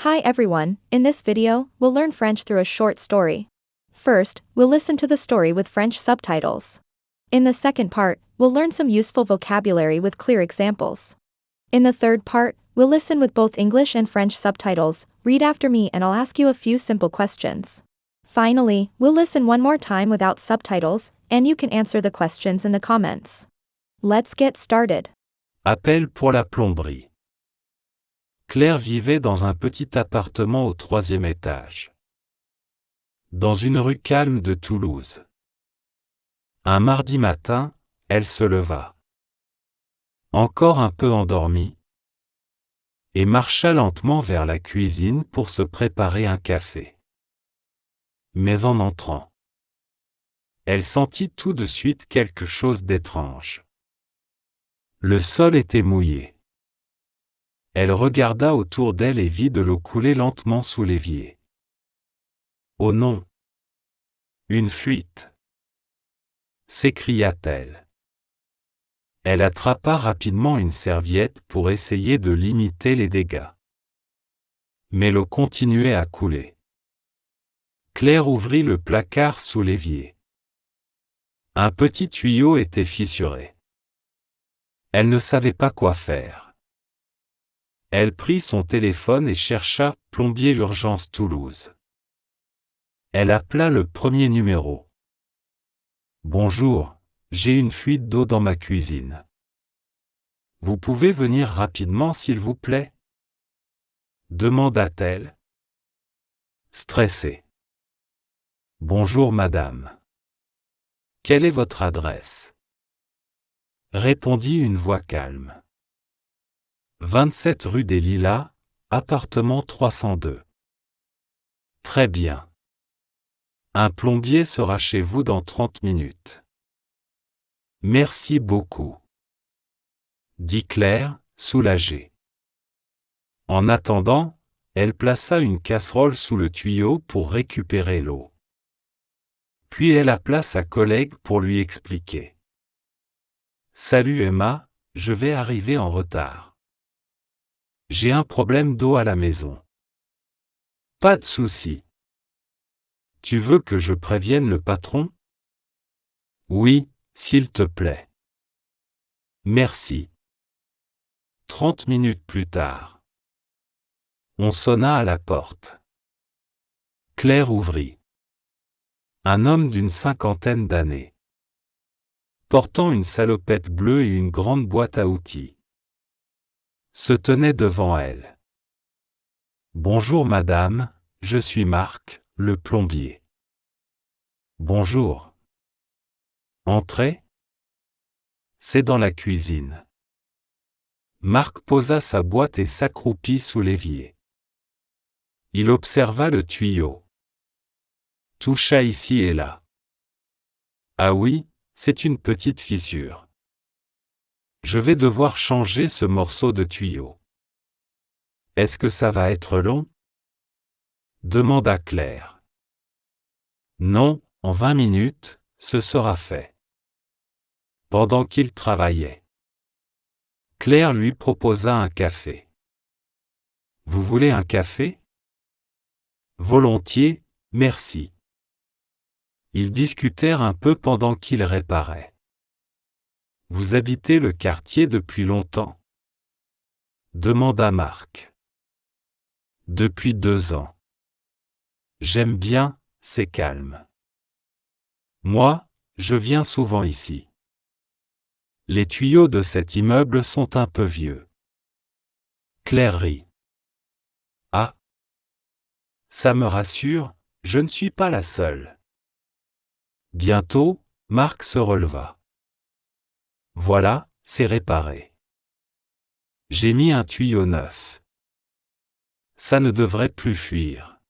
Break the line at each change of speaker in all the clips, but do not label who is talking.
Hi everyone, in this video, we'll learn French through a short story. First, we'll listen to the story with French subtitles. In the second part, we'll learn some useful vocabulary with clear examples. In the third part, we'll listen with both English and French subtitles, read after me and I'll ask you a few simple questions. Finally, we'll listen one more time without subtitles, and you can answer the questions in the comments. Let's get started.
Appel pour la plomberie. Claire vivait dans un petit appartement au 3e étage, dans une rue calme de Toulouse. Un mardi matin, elle se leva, encore un peu endormie, et marcha lentement vers la cuisine pour se préparer un café. Mais en entrant, elle sentit tout de suite quelque chose d'étrange. Le sol était mouillé. Elle regarda autour d'elle et vit de l'eau couler lentement sous l'évier. Oh non! Une fuite! S'écria-t-elle. Elle attrapa rapidement une serviette pour essayer de limiter les dégâts. Mais l'eau continuait à couler. Claire ouvrit le placard sous l'évier. Un petit tuyau était fissuré. Elle ne savait pas quoi faire. Elle prit son téléphone et chercha « Plombier Urgence Toulouse ». Elle appela le premier numéro. « Bonjour, j'ai une fuite d'eau dans ma cuisine. Vous pouvez venir rapidement s'il vous plaît ?» demanda-t-elle, stressée. « Bonjour madame. Quelle est votre adresse ?» répondit une voix calme. 27 rue des Lilas, appartement 302. Très bien. Un plombier sera chez vous dans 30 minutes. Merci beaucoup, dit Claire, soulagée. En attendant, elle plaça une casserole sous le tuyau pour récupérer l'eau. Puis elle appela sa collègue pour lui expliquer. « Salut Emma, je vais arriver en retard. J'ai un problème d'eau à la maison. » « Pas de souci. Tu veux que je prévienne le patron ? » ? « Oui, s'il te plaît. » Merci. 30 minutes plus tard. On sonna à la porte. Claire ouvrit. Un homme d'une 50aine d'années, portant une salopette bleue et une grande boîte à outils, se tenait devant elle. « Bonjour madame, je suis Marc, le plombier. »« Bonjour. Entrez. C'est dans la cuisine. » Marc posa sa boîte et s'accroupit sous l'évier. Il observa le tuyau. Toucha ici et là. Ah oui, c'est une petite fissure. Je vais devoir changer ce morceau de tuyau. Est-ce que ça va être long ? Demanda Claire. Non, en 20 minutes, ce sera fait. Pendant qu'il travaillait, Claire lui proposa un café. Vous voulez un café ? Volontiers, merci. Ils discutèrent un peu pendant qu'il réparait. Vous habitez le quartier depuis longtemps ? Demanda Marc. Depuis 2 ans. J'aime bien, c'est calme. Moi, je viens souvent ici. Les tuyaux de cet immeuble sont un peu vieux. Claire rit. Ah ! Ça me rassure, je ne suis pas la seule. Bientôt, Marc se releva. Voilà, c'est réparé. J'ai mis un tuyau neuf. Ça ne devrait plus fuir.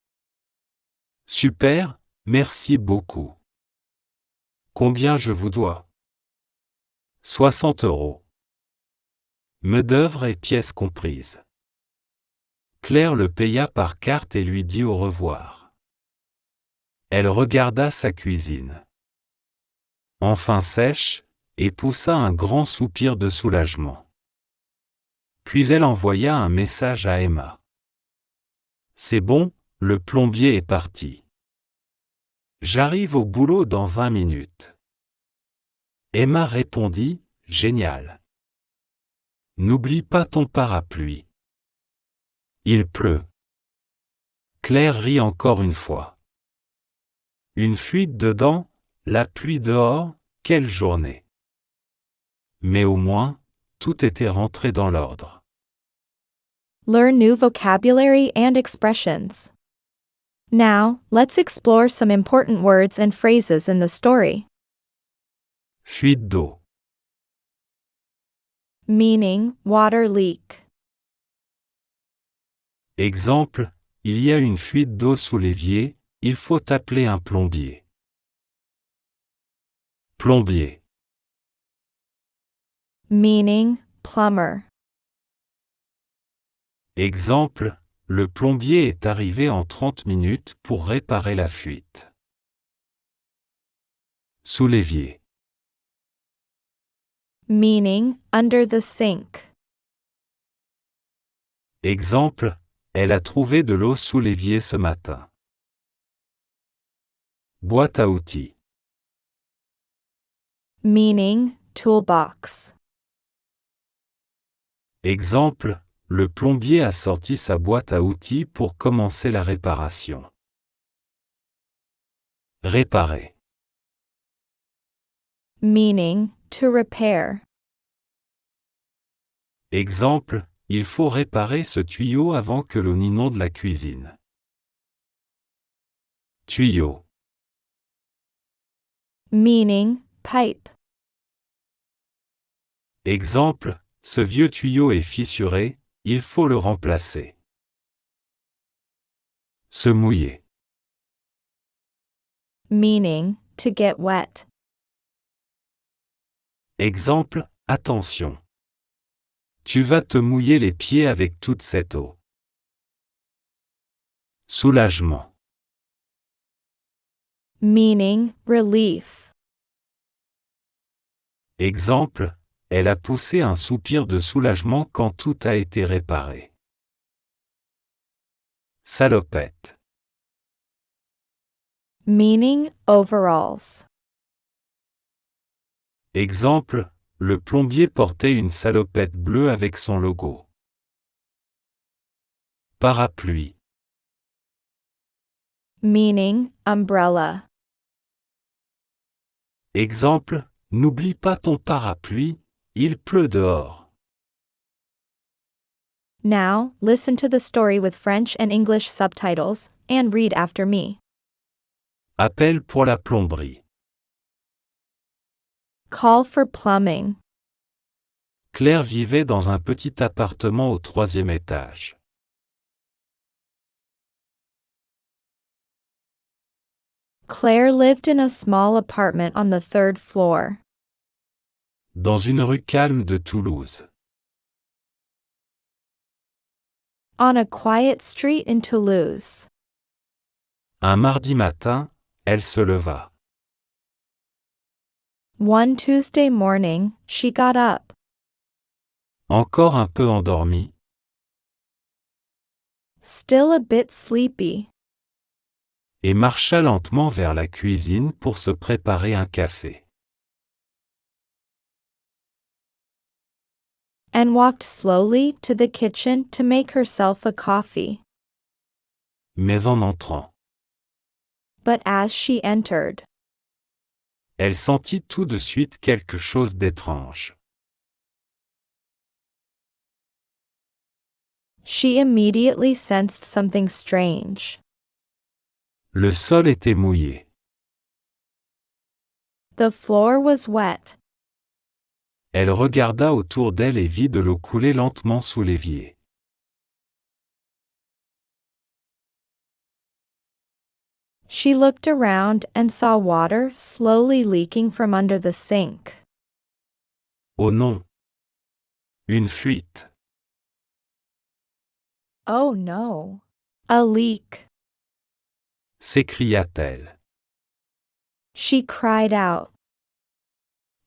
Super, merci beaucoup. Combien je vous dois ? 60 €. Main-d'œuvre et pièces comprises. Claire le paya par carte et lui dit au revoir. Elle regarda sa cuisine. Enfin sèche, et poussa un grand soupir de soulagement. Puis elle envoya un message à Emma. C'est bon, le plombier est parti. J'arrive au boulot dans 20 minutes. Emma répondit, génial. N'oublie pas ton parapluie. Il pleut. Claire rit encore une fois. Une fuite dedans, la pluie dehors, quelle journée. Mais au moins, tout était rentré dans l'ordre.
Learn new vocabulary and expressions. Now, let's explore some important words and phrases in the story.
Fuite d'eau.
Meaning, water leak.
Exemple, il y a une fuite d'eau sous l'évier, il faut appeler un plombier. Plombier.
Meaning, plumber.
Exemple, le plombier est arrivé en 30 minutes pour réparer la fuite. Sous l'évier.
Meaning, under the sink.
Exemple, elle a trouvé de l'eau sous l'évier ce matin. Boîte à outils.
Meaning, toolbox.
Exemple, le plombier a sorti sa boîte à outils pour commencer la réparation. Réparer.
Meaning, to repair.
Exemple, il faut réparer ce tuyau avant que l'on inonde la cuisine. Tuyau.
Meaning, pipe.
Exemple, ce vieux tuyau est fissuré, il faut le remplacer. Se mouiller.
Meaning, to get wet.
Exemple, attention. Tu vas te mouiller les pieds avec toute cette eau. Soulagement.
Meaning, relief.
Exemple, elle a poussé un soupir de soulagement quand tout a été réparé. Salopette.
Meaning, overalls.
Exemple, le plombier portait une salopette bleue avec son logo. Parapluie.
Meaning, umbrella.
Exemple, n'oublie pas ton parapluie, il pleut dehors.
Now, listen to the story with French and English subtitles, and read after me.
Appel pour la plomberie.
Call for plumbing.
Claire vivait dans un petit appartement au 3e étage.
Claire lived in a small apartment on the 3rd floor.
Dans une rue calme de Toulouse.
On a quiet street in Toulouse.
Un mardi matin, elle se leva.
One Tuesday morning, she got up.
Encore un peu endormie.
Still a bit sleepy.
Et marcha lentement vers la cuisine pour se préparer un café.
And walked slowly to the kitchen to make herself a coffee.
Mais en entrant,
But as she entered,
elle sentit tout de suite quelque chose d'étrange.
she immediately sensed something strange.
Le sol était mouillé.
The floor was wet.
Elle regarda autour d'elle et vit de l'eau couler lentement sous l'évier.
She looked around and saw water slowly leaking from under the sink.
Oh non! Une fuite.
Oh no! A leak.
S'écria-t-elle.
She cried out.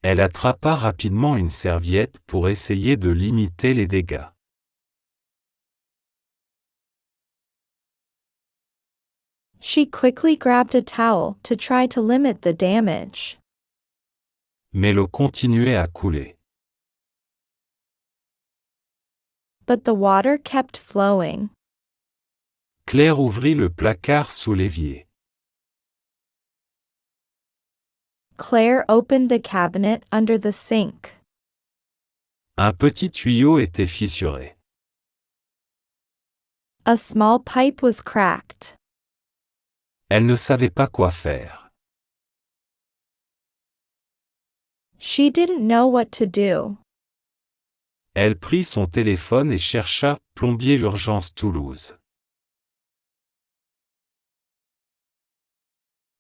Elle attrapa rapidement une serviette pour essayer de limiter les dégâts.
She quickly grabbed a towel to try to limit the damage.
Mais l'eau continuait à couler.
But the water kept flowing.
Claire ouvrit le placard sous l'évier.
Claire opened the cabinet under the sink.
Un petit tuyau était fissuré.
A small pipe was cracked.
Elle ne savait pas quoi faire.
She didn't know what to do.
Elle prit son téléphone et chercha « Plombier Urgence Toulouse ».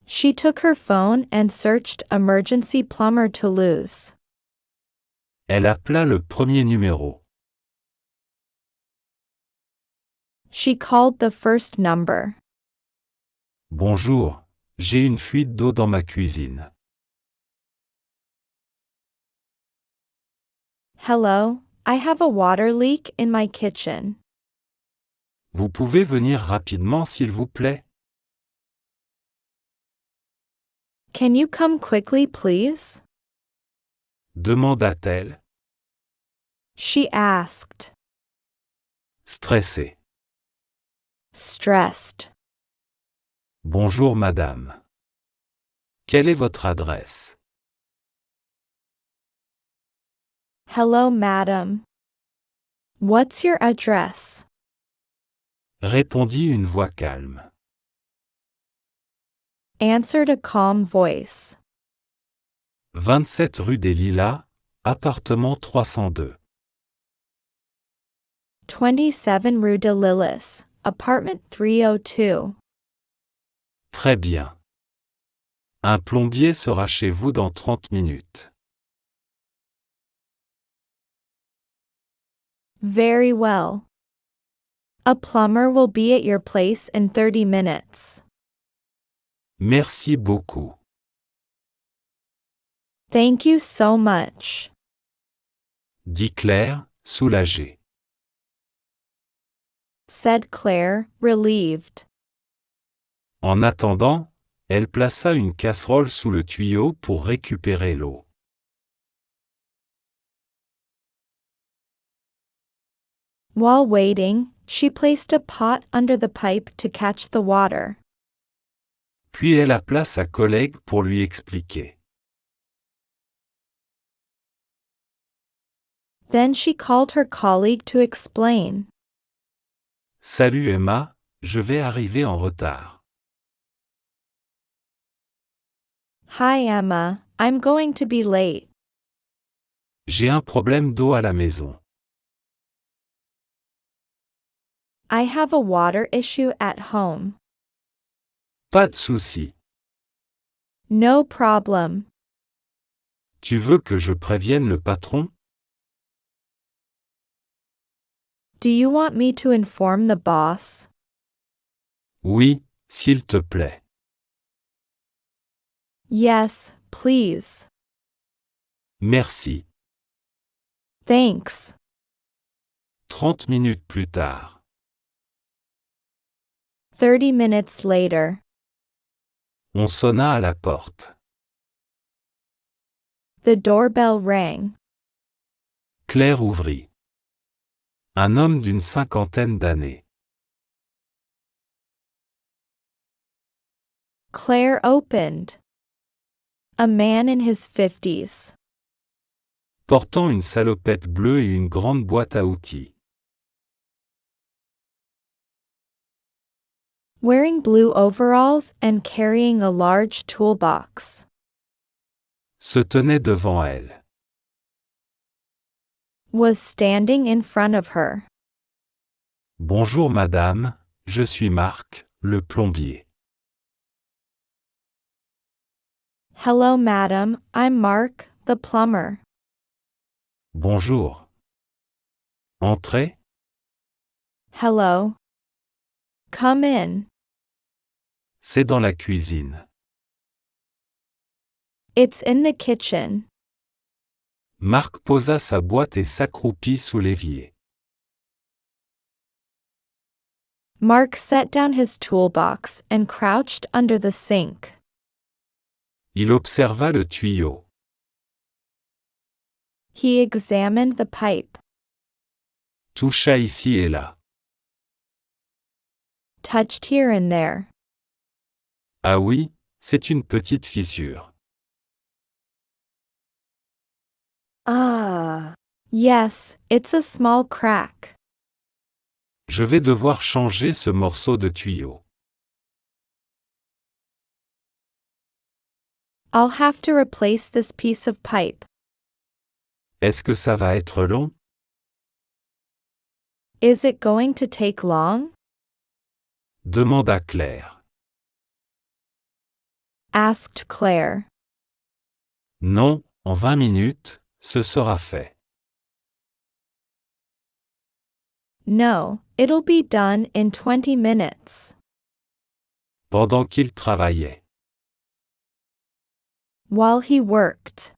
She took her phone and searched Emergency Plumber Toulouse.
Elle appela le premier numéro.
She called the first number.
Bonjour, j'ai une fuite d'eau dans ma cuisine.
Hello, I have a water leak in my kitchen.
Vous pouvez venir rapidement s'il vous plaît?
Can you come quickly, please?
Demanda-t-elle.
She asked.
Stressée.
Stressed.
Bonjour madame. Quelle est votre adresse?
Hello, madam. What's your address?
Répondit une voix calme.
Answered a calm voice.
27 rue des Lilas, appartement 302.
27 Rue de Lillis, apartment 302.
Très bien. Un plombier sera chez vous dans 30 minutes.
Very well. A plumber will be at your place in 30 minutes.
Merci beaucoup.
Thank you so much.
Dit Claire, soulagée.
Said Claire, relieved.
En attendant, elle plaça une casserole sous le tuyau pour récupérer l'eau.
While waiting, she placed a pot under the pipe to catch the water.
Puis elle appela sa collègue pour lui expliquer.
Then she called her colleague to explain.
Salut Emma, je vais arriver en retard.
Hi Emma, I'm going to be late.
J'ai un problème d'eau à la maison.
I have a water issue at home.
Pas de souci.
No problem.
Tu veux que je prévienne le patron?
Do you want me to inform the boss?
Oui, s'il te plaît.
Yes, please.
Merci.
Thanks.
30 minutes plus tard.
30 minutes later.
On sonna à la porte.
The doorbell rang.
Claire ouvrit. Un homme d'une cinquantaine d'années.
Claire opened. A man in his 50s.
Portant une salopette bleue et une grande boîte à outils.
Wearing blue overalls and carrying a large toolbox.
Se tenait devant elle.
Was standing in front of her.
Bonjour madame, je suis Marc, le plombier.
Hello madam, I'm Mark, the plumber.
Bonjour. Entrez?
Hello. Come in.
C'est dans la cuisine.
It's in the kitchen.
Marc posa sa boîte et s'accroupit sous l'évier.
Mark set down his toolbox and crouched under the sink.
Il observa le tuyau.
He examined the pipe.
Toucha ici et là.
Touched here and there.
Ah oui, c'est une petite fissure.
Ah. Yes, it's a small crack.
Je vais devoir changer ce morceau de tuyau.
I'll have to replace this piece of pipe.
Est-ce que ça va être long?
Is it going to take long?
Demanda Claire.
Asked Claire.
Non, en 20 minutes, ce sera fait.
No, it'll be done in 20 minutes.
Pendant qu'il travaillait.
While he worked.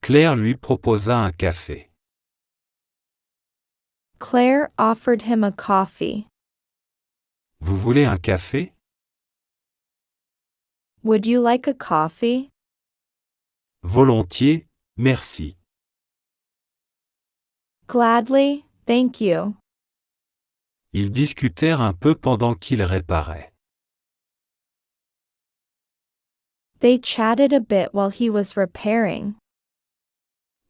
Claire lui proposa un café.
Claire offered him a coffee.
Vous voulez un café?
Would you like a coffee?
Volontiers, merci.
Gladly, thank you.
Ils discutèrent un peu pendant qu'il réparait.
They chatted a bit while he was repairing.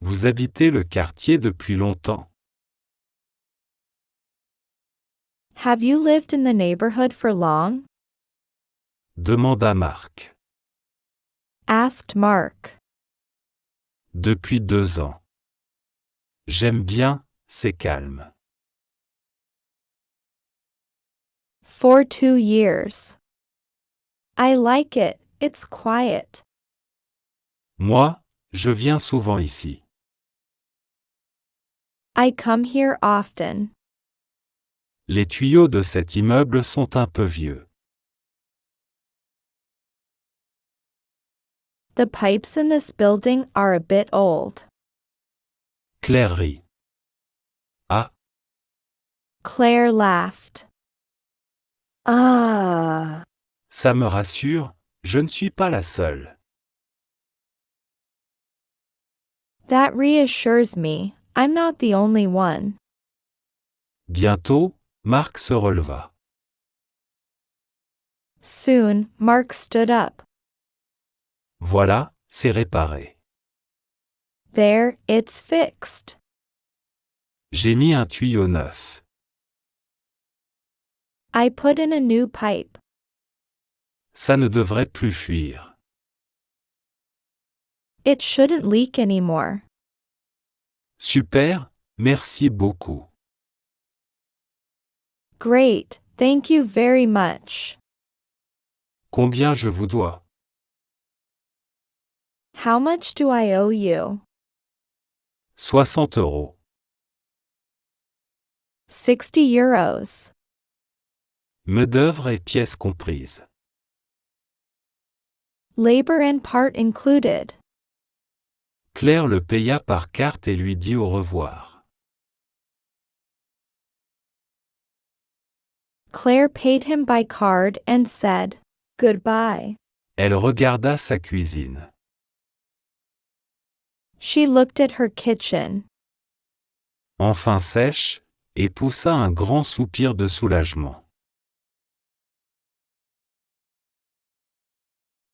Vous habitez le quartier depuis longtemps?
Have you lived in the neighborhood for long?
Demanda Marc.
Asked Mark.
Depuis 2 ans. J'aime bien, c'est calme.
For 2 years. I like it, it's quiet.
Moi, je viens souvent ici.
I come here often.
Les tuyaux de cet immeuble sont un peu vieux.
The pipes in this building are a bit old.
Claire rit. Ah,
Claire laughed. Ah.
ça me rassure, je ne suis pas la seule.
That reassures me, I'm not the only one.
Bientôt, Marc se releva.
Soon, Mark stood up.
Voilà, c'est réparé.
There, it's fixed.
J'ai mis un tuyau neuf.
I put in a new pipe.
Ça ne devrait plus fuir.
It shouldn't leak anymore.
Super, merci beaucoup.
Great, thank you very much.
Combien je vous dois?
How much do I owe you?
60 €.
60 euros.
Main-d'œuvre et pièces comprises.
Labor and part included.
Claire le paya par carte et lui dit au revoir.
Claire paid him by card and said, "Goodbye."
Elle regarda sa cuisine.
She looked at her kitchen.
Enfin sèche, et poussa un grand soupir de soulagement.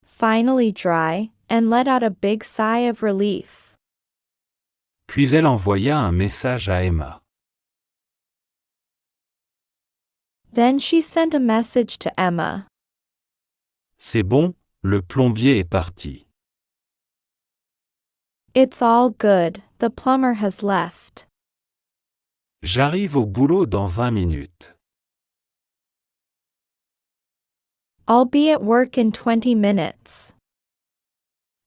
Finally dry, and let out a big sigh of relief.
Puis elle envoya un message à Emma.
Then she sent a message to Emma.
C'est bon, le plombier est parti.
It's all good, the plumber has left.
J'arrive au boulot dans 20 minutes.
I'll be at work in 20 minutes.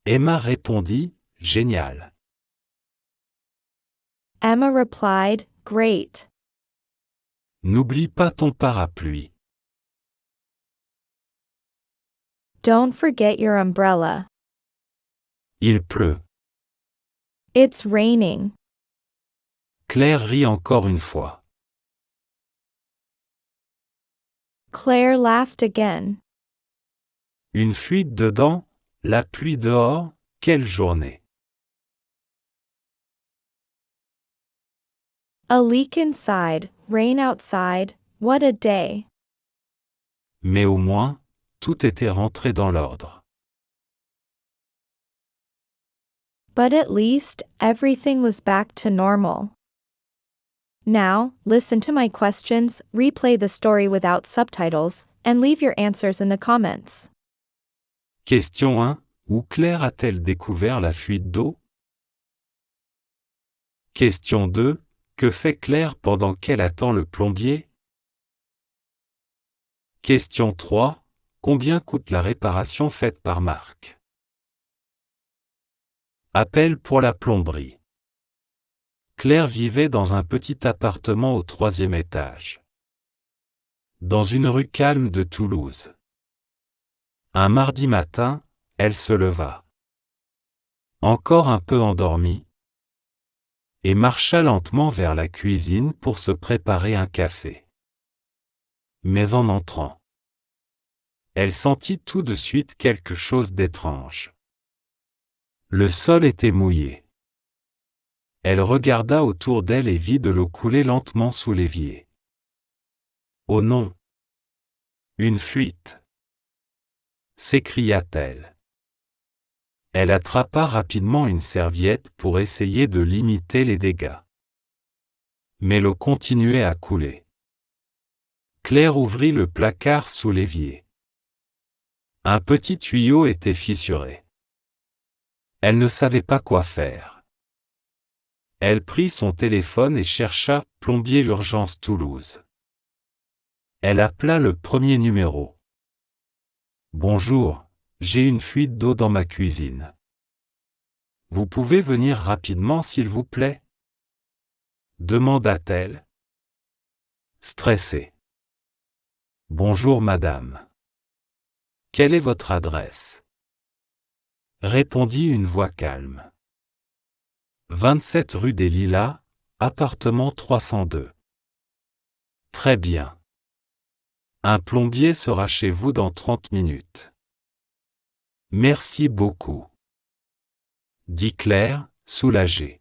Emma répondit, génial.
Emma replied, great.
N'oublie pas ton parapluie.
Don't forget your umbrella.
Il pleut.
It's raining.
Claire rit encore une fois.
Claire laughed again.
Une fuite dedans, la pluie dehors, quelle journée.
A leak inside, rain outside, what a day.
Mais au moins, tout était rentré dans l'ordre.
But at least, everything was back to normal. Now, listen to my questions, replay the story without subtitles, and leave your answers in the comments.
Question 1. Où Claire a-t-elle découvert la fuite d'eau? Question 2. Que fait Claire pendant qu'elle attend le plombier? Question 3. Combien coûte la réparation faite par Marc? Appel pour la plomberie. Claire vivait dans un petit appartement au 3e étage. Dans une rue calme de Toulouse. Un mardi matin, elle se leva. Encore un peu endormie. Et marcha lentement vers la cuisine pour se préparer un café. Mais en entrant, elle sentit tout de suite quelque chose d'étrange. Le sol était mouillé. Elle regarda autour d'elle et vit de l'eau couler lentement sous l'évier. Oh non! Une fuite! S'écria-t-elle. Elle attrapa rapidement une serviette pour essayer de limiter les dégâts. Mais l'eau continuait à couler. Claire ouvrit le placard sous l'évier. Un petit tuyau était fissuré. Elle ne savait pas quoi faire. Elle prit son téléphone et chercha « Plombier Urgence Toulouse ». Elle appela le premier numéro. « Bonjour, j'ai une fuite d'eau dans ma cuisine. Vous pouvez venir rapidement s'il vous plaît ?» demanda-t-elle. Stressée. « Bonjour madame. Quelle est votre adresse ?» répondit une voix calme. 27 rue des Lilas, appartement 302. Très bien. Un plombier sera chez vous dans 30 minutes. Merci beaucoup, dit Claire, soulagée.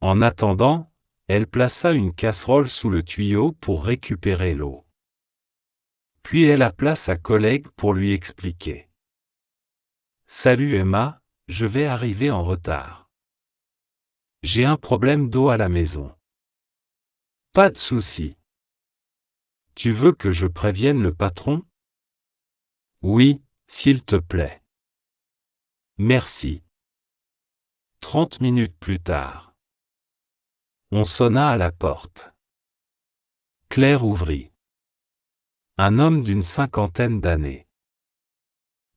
En attendant, elle plaça une casserole sous le tuyau pour récupérer l'eau. Puis elle appela sa collègue pour lui expliquer. « Salut Emma, je vais arriver en retard. J'ai un problème d'eau à la maison. » « Pas de souci. Tu veux que je prévienne le patron? » « Oui, s'il te plaît. » « Merci. » 30 minutes plus tard. On sonna à la porte. Claire ouvrit. Un homme d'une 50aine d'années.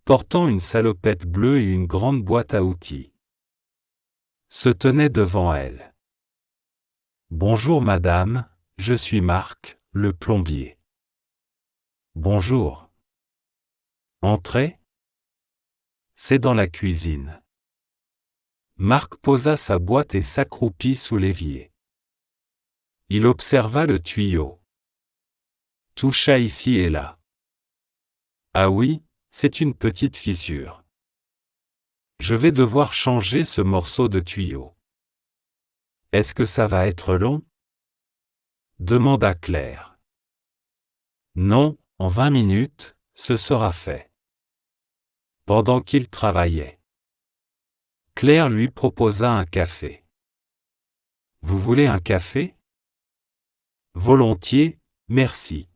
Portant une salopette bleue et une grande boîte à outils. Se tenait devant elle. « Bonjour madame, je suis Marc, le plombier. »« Bonjour. Entrez. C'est dans la cuisine. » Marc posa sa boîte et s'accroupit sous l'évier. Il observa le tuyau. Toucha ici et là. Ah oui, c'est une petite fissure. Je vais devoir changer ce morceau de tuyau. Est-ce que ça va être long? Demanda Claire. Non, en 20 minutes, ce sera fait. Pendant qu'il travaillait, Claire lui proposa un café. Vous voulez un café? Volontiers, merci.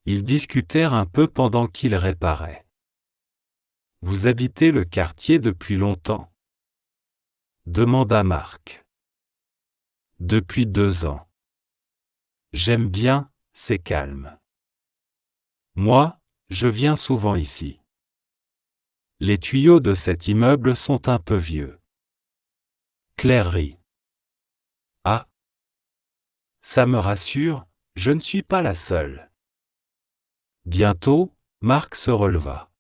Ils discutèrent un peu pendant qu'il réparait. Vous habitez le quartier depuis longtemps? Demanda Marc. Depuis 2 ans. J'aime bien, c'est calme. Moi, je viens souvent ici. Les tuyaux de cet immeuble sont un peu vieux. Claire rit. Ah! Ça me rassure, je ne suis pas la seule. Bientôt, Marc se releva.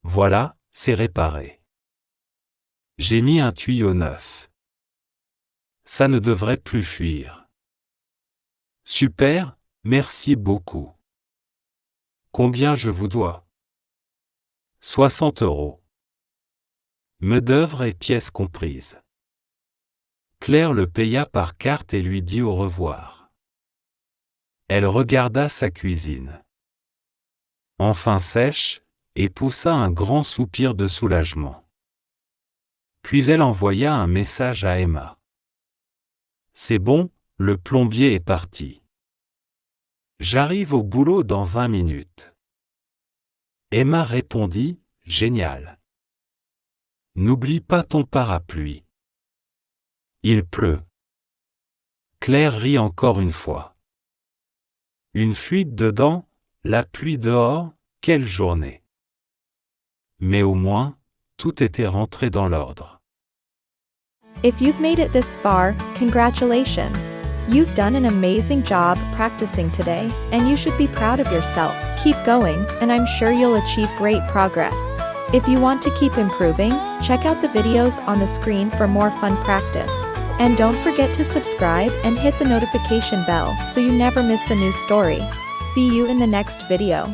Voilà, c'est réparé. J'ai mis un tuyau neuf. Ça ne devrait plus fuir. Super, Merci beaucoup. Combien je vous dois? 60 €. Main-d'œuvre et pièces comprises. Claire le paya par carte et lui dit au revoir. Elle regarda sa cuisine. Enfin sèche, et poussa un grand soupir de soulagement. Puis elle envoya un message à Emma. C'est bon, le plombier est parti. J'arrive au boulot dans 20 minutes. Emma répondit, génial. N'oublie pas ton parapluie. Il pleut. Claire rit encore une fois. Une fuite dedans, la pluie dehors, quelle journée. Mais au moins, tout était rentré dans l'ordre.
If you've made it this far, congratulations. You've done an amazing job practicing today, and you should be proud of yourself. Keep going, and I'm sure you'll achieve great progress. If you want to keep improving, check out the videos on the screen for more fun practice. And don't forget to subscribe and hit the notification bell so you never miss a new story. See you in the next video.